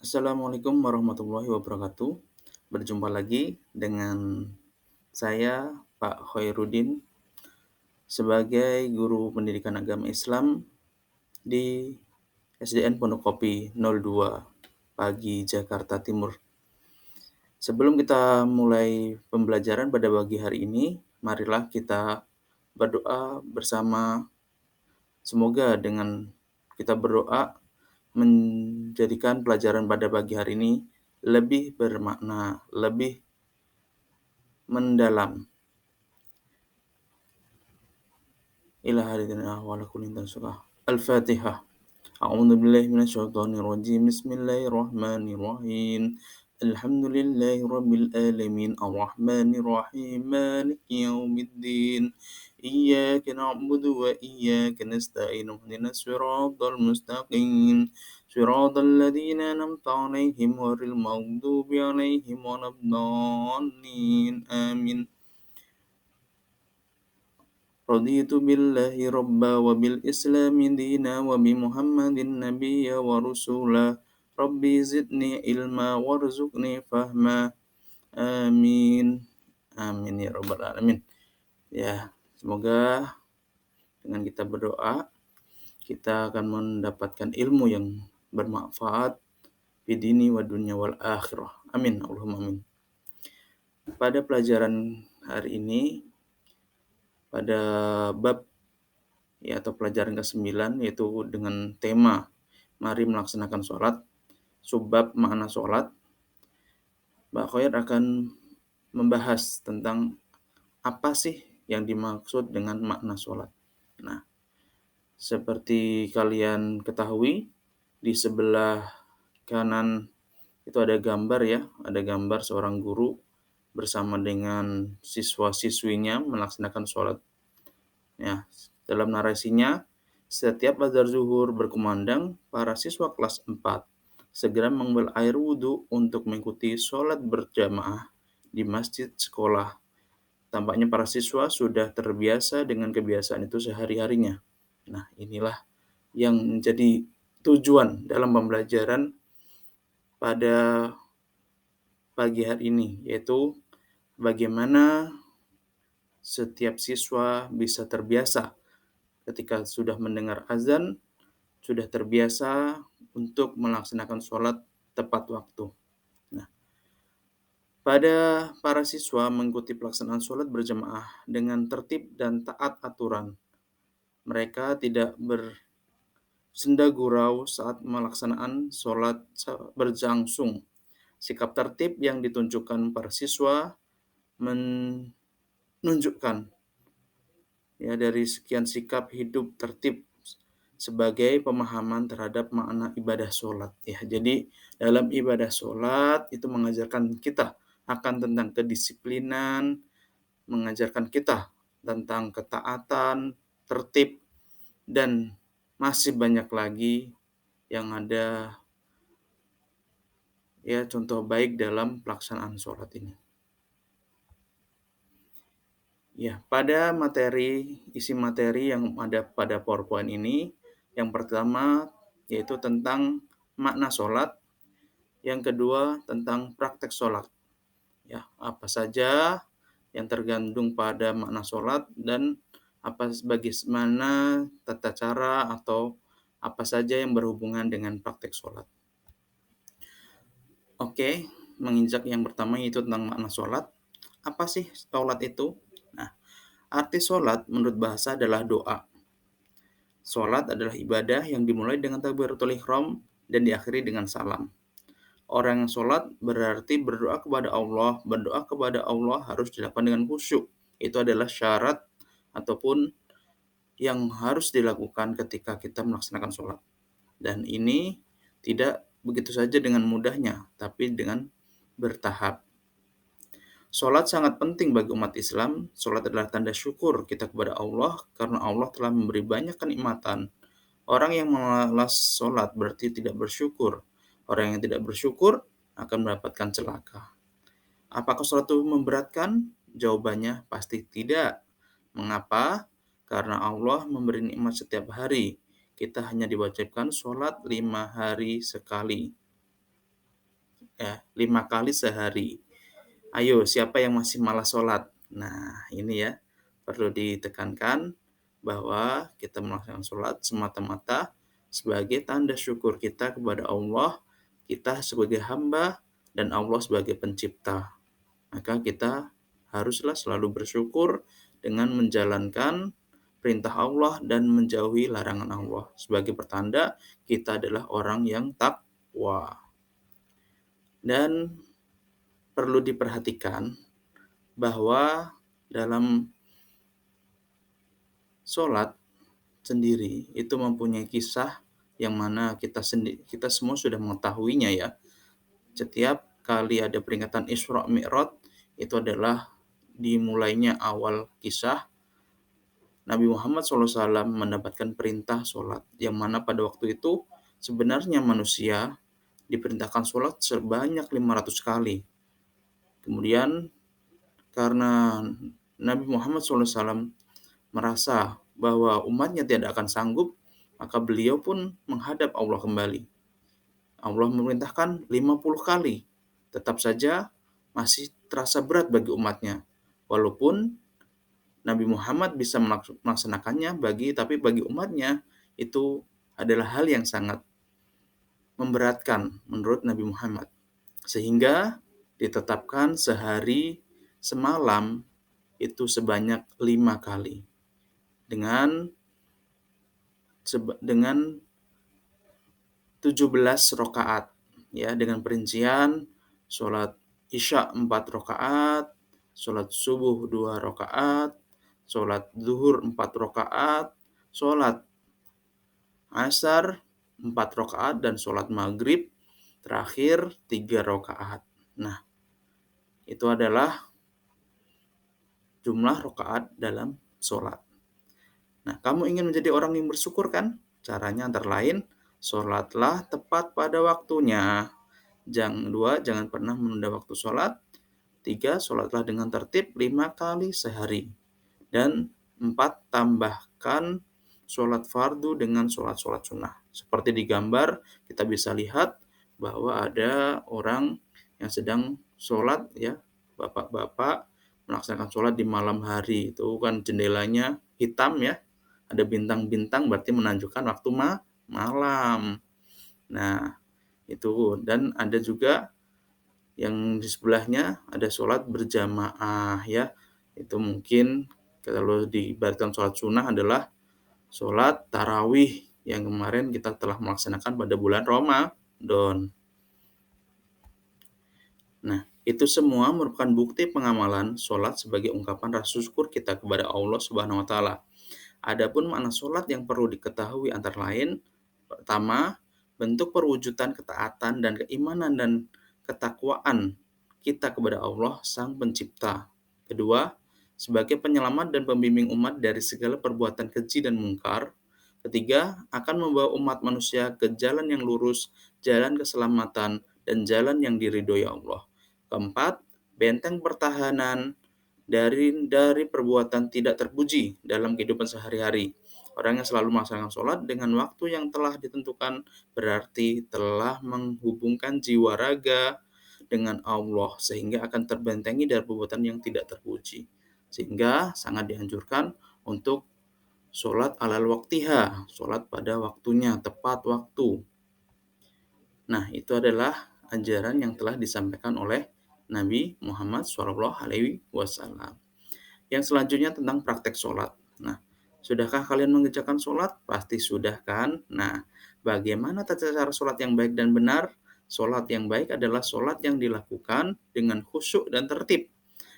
Assalamualaikum warahmatullahi wabarakatuh. Berjumpa lagi dengan saya, Pak Khairuddin, sebagai guru pendidikan agama Islam di SDN Pondok Kopi 02 Pagi, Jakarta Timur. Sebelum kita mulai pembelajaran pada pagi hari ini, marilah kita berdoa bersama. Semoga dengan kita berdoa menjadikan pelajaran pada pagi hari ini lebih bermakna, lebih mendalam. Ila hadina wa ala kulli surah. Al-Fatihah. A'udzu billahi minasyaitonir rajim. Bismillahirrahmanirrahim. Alhamdulillahi rabbil alamin. Arrahmanir rahim. Maliki yaumiddin. Iyyaka na'budu wa iyyaka nasta'in. Ihdinas siratal mustaqim. Siratal ladzina an'amta 'alaihim ghairil maghdubi 'alaihim waladdallin. Amin. Raditu billahi rabba wa bil islami dina wa bi muhammadin nabiyya wa rusula. Rabbi zidni ilma warzuqni fahma. Amin. Amin ya rabbal alamin. Ya, semoga dengan kita berdoa, kita akan mendapatkan ilmu yang bermanfaat di dini wa dunya wal akhirah. Amin. Allahumma amin. Pada pelajaran hari ini, pada bab atau pelajaran ke-9, yaitu dengan tema mari melaksanakan sholat, subbab makna sholat, Mbak Khoir akan membahas tentang apa sih yang dimaksud dengan makna sholat. Nah, seperti kalian ketahui, di sebelah kanan itu ada gambar ya, ada gambar seorang guru bersama dengan siswa-siswinya melaksanakan sholat. Ya, dalam narasinya, setiap azan zuhur berkumandang, para siswa kelas 4 segera mengambil air wudhu untuk mengikuti sholat berjamaah di masjid sekolah. Tampaknya para siswa sudah terbiasa dengan kebiasaan itu sehari-harinya. Nah, inilah yang menjadi tujuan dalam pembelajaran pada pagi hari ini, yaitu bagaimana setiap siswa bisa terbiasa ketika sudah mendengar azan, sudah terbiasa untuk melaksanakan sholat tepat waktu. Nah, pada para siswa mengikuti pelaksanaan sholat berjamaah dengan tertib dan taat aturan. Mereka tidak bersenda gurau saat melaksanaan sholat berlangsung. Sikap tertib yang ditunjukkan para siswa menunjukkan dari sekian sikap hidup tertib sebagai pemahaman terhadap makna ibadah sholat. Ya, jadi dalam ibadah sholat itu mengajarkan kita akan tentang kedisiplinan, mengajarkan kita tentang ketaatan, tertib, dan masih banyak lagi yang ada contoh baik dalam pelaksanaan sholat ini. Ya, pada isi materi yang ada pada PowerPoint ini, yang pertama yaitu tentang makna sholat, yang kedua tentang praktek sholat. Ya, apa saja yang tergantung pada makna sholat dan bagaimana tata cara atau apa saja yang berhubungan dengan praktek sholat. Oke, menginjak yang pertama yaitu tentang makna sholat. Apa sih sholat itu? Nah, arti sholat menurut bahasa adalah doa. Sholat adalah ibadah yang dimulai dengan takbiratul ihram dan diakhiri dengan salam. Orang yang sholat berarti berdoa kepada Allah. Berdoa kepada Allah harus dilakukan dengan khusyuk. Itu adalah syarat ataupun yang harus dilakukan ketika kita melaksanakan sholat. Dan ini tidak begitu saja dengan mudahnya, tapi dengan bertahap. Sholat sangat penting bagi umat Islam. Sholat adalah tanda syukur kita kepada Allah karena Allah telah memberi banyak kenikmatan. Orang yang malas sholat berarti tidak bersyukur. Orang yang tidak bersyukur akan mendapatkan celaka. Apakah sholat itu memberatkan? Jawabannya pasti tidak. Mengapa? Karena Allah memberi nikmat setiap hari. Kita hanya diwajibkan sholat 5 hari sekali. 5 kali sehari. Ayo, siapa yang masih malas sholat? Nah, ini ya, perlu ditekankan bahwa kita melaksanakan sholat semata-mata sebagai tanda syukur kita kepada Allah, kita sebagai hamba, dan Allah sebagai pencipta. Maka kita haruslah selalu bersyukur dengan menjalankan perintah Allah dan menjauhi larangan Allah. Sebagai pertanda, kita adalah orang yang takwa. Dan perlu diperhatikan bahwa dalam sholat sendiri itu mempunyai kisah yang mana kita semua sudah mengetahuinya ya. Setiap kali ada peringatan Isra Mi'raj itu adalah dimulainya awal kisah Nabi Muhammad SAW mendapatkan perintah sholat, yang mana pada waktu itu sebenarnya manusia diperintahkan sholat sebanyak 500 kali. Kemudian karena Nabi Muhammad SAW merasa bahwa umatnya tidak akan sanggup, maka beliau pun menghadap Allah kembali. Allah memerintahkan 50 kali. Tetap saja masih terasa berat bagi umatnya. Walaupun Nabi Muhammad bisa melaksanakannya, tapi bagi umatnya itu adalah hal yang sangat memberatkan menurut Nabi Muhammad. Sehingga ditetapkan sehari semalam itu sebanyak 5 kali. Dengan 17 rakaat ya, dengan perincian sholat Isya 4 rakaat, sholat subuh 2 rakaat, sholat zuhur 4 rakaat, sholat asar 4 rakaat, dan sholat maghrib terakhir 3 rakaat. Nah, itu adalah jumlah rakaat dalam sholat. Nah, kamu ingin menjadi orang yang bersyukur kan? Caranya antara lain, sholatlah tepat pada waktunya. Jangan pernah menunda waktu sholat. 3, sholatlah dengan tertib 5 kali sehari. Dan 4, tambahkan sholat fardu dengan sholat-sholat sunnah. Seperti di gambar, kita bisa lihat bahwa ada orang yang sedang sholat ya, bapak-bapak melaksanakan sholat di malam hari. Itu kan jendelanya hitam ya, ada bintang-bintang berarti menunjukkan waktu malam. Nah, itu. Dan ada juga yang di sebelahnya ada sholat berjamaah ya. Itu mungkin kalau diibaratkan sholat sunnah adalah sholat tarawih yang kemarin kita telah melaksanakan pada bulan Ramadan. Nah, itu semua merupakan bukti pengamalan sholat sebagai ungkapan rasa syukur kita kepada Allah Subhanahu wa Ta'ala. Adapun makna sholat yang perlu diketahui antara lain, pertama, bentuk perwujudan ketaatan dan keimanan dan ketakwaan kita kepada Allah Sang Pencipta. Kedua, sebagai penyelamat dan pembimbing umat dari segala perbuatan keji dan mungkar. Ketiga, akan membawa umat manusia ke jalan yang lurus, jalan keselamatan, dan jalan yang diridhoi Allah. Keempat, benteng pertahanan dari perbuatan tidak terpuji dalam kehidupan sehari-hari. Orang yang selalu melaksanakan sholat dengan waktu yang telah ditentukan berarti telah menghubungkan jiwa raga dengan Allah sehingga akan terbentengi dari perbuatan yang tidak terpuji. Sehingga sangat dianjurkan untuk sholat alal waktiha, sholat pada waktunya, tepat waktu. Nah, itu adalah ajaran yang telah disampaikan oleh Nabi Muhammad SAW. Yang selanjutnya tentang praktek sholat. Nah, sudahkah kalian mengerjakan sholat? Pasti sudah kan? Nah, bagaimana tata cara sholat yang baik dan benar? Sholat yang baik adalah sholat yang dilakukan dengan khusyuk dan tertib.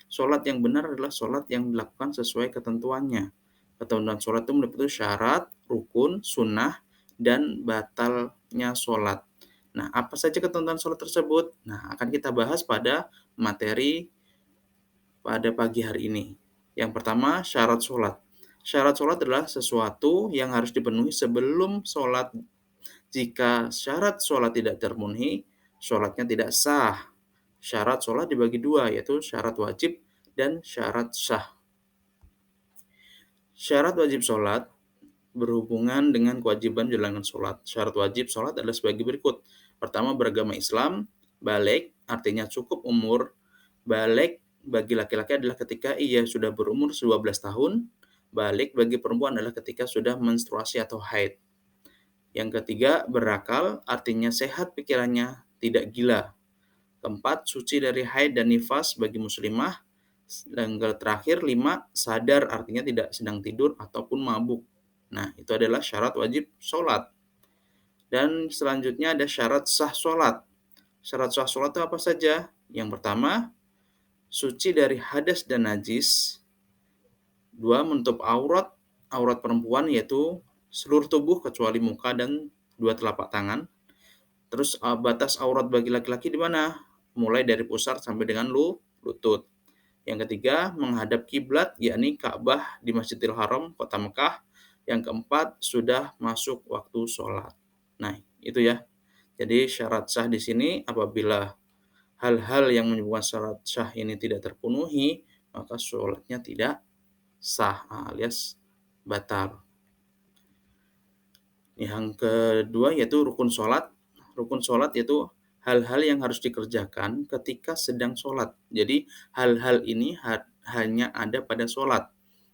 Sholat yang benar adalah sholat yang dilakukan sesuai ketentuannya. Ketentuan sholat itu meliputi syarat, rukun, sunnah, dan batalnya sholat. Nah, apa saja ketentuan sholat tersebut? Nah, akan kita bahas pada materi pada pagi hari ini. Yang pertama, syarat sholat. Syarat sholat adalah sesuatu yang harus dipenuhi sebelum sholat. Jika syarat sholat tidak terpenuhi, sholatnya tidak sah. Syarat sholat dibagi dua, yaitu syarat wajib dan syarat sah. Syarat wajib sholat berhubungan dengan kewajiban menjalankan sholat. Syarat wajib sholat adalah sebagai berikut. Pertama, beragama Islam, balik, artinya cukup umur. Balik bagi laki-laki adalah ketika ia sudah berumur 12 tahun. Balik bagi perempuan adalah ketika sudah menstruasi atau haid. Yang ketiga, berakal, artinya sehat pikirannya, tidak gila. Keempat, suci dari haid dan nifas bagi muslimah. Dan terakhir, 5, sadar, artinya tidak sedang tidur ataupun mabuk. Nah, itu adalah syarat wajib sholat. Dan selanjutnya ada syarat sah sholat. Syarat sah sholat itu apa saja? Yang pertama, suci dari hadas dan najis. Dua, menutup aurat, aurat perempuan yaitu seluruh tubuh kecuali muka dan dua telapak tangan. Terus batas aurat bagi laki-laki di mana? Mulai dari pusar sampai dengan lutut. Yang ketiga, menghadap kiblat, yakni Ka'bah di Masjidil Haram, Kota Mekah. Yang keempat, sudah masuk waktu sholat. Nah, itu ya. Jadi syarat sah di sini apabila hal-hal yang menyebabkan syarat sah ini tidak terpenuhi, maka sholatnya tidak sah alias batal. Yang kedua yaitu rukun sholat. Rukun sholat yaitu hal-hal yang harus dikerjakan ketika sedang sholat. Jadi hal-hal ini hanya ada pada sholat.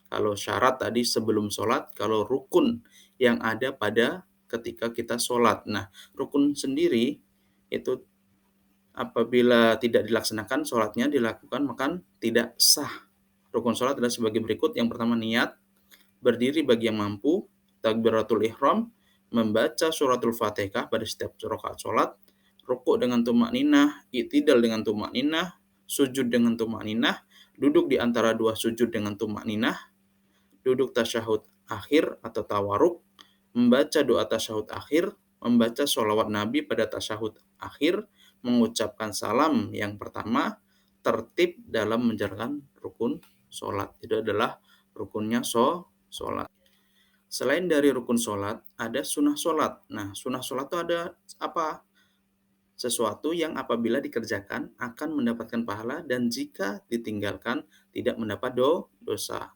Kalau syarat tadi sebelum sholat, kalau rukun yang ada pada ketika kita sholat. Nah, rukun sendiri itu apabila tidak dilaksanakan sholatnya dilakukan maka tidak sah. Rukun sholat adalah sebagai berikut. Yang pertama niat, berdiri bagi yang mampu, takbiratul ihram, membaca suratul Fatihah pada setiap rakaat sholat, rukuk dengan tumakninah, i'tidal dengan tumakninah, sujud dengan tumakninah, duduk di antara dua sujud dengan tumakninah, duduk tasyahud akhir atau tawaruk, membaca doa tasyahud akhir, membaca sholawat Nabi pada tasyahud akhir, mengucapkan salam yang pertama, tertib dalam menjalankan rukun sholat. Itu adalah rukunnya sholat. Selain dari rukun sholat, ada sunnah sholat. Nah, sunnah sholat itu ada apa? Sesuatu yang apabila dikerjakan akan mendapatkan pahala dan jika ditinggalkan tidak mendapat dosa.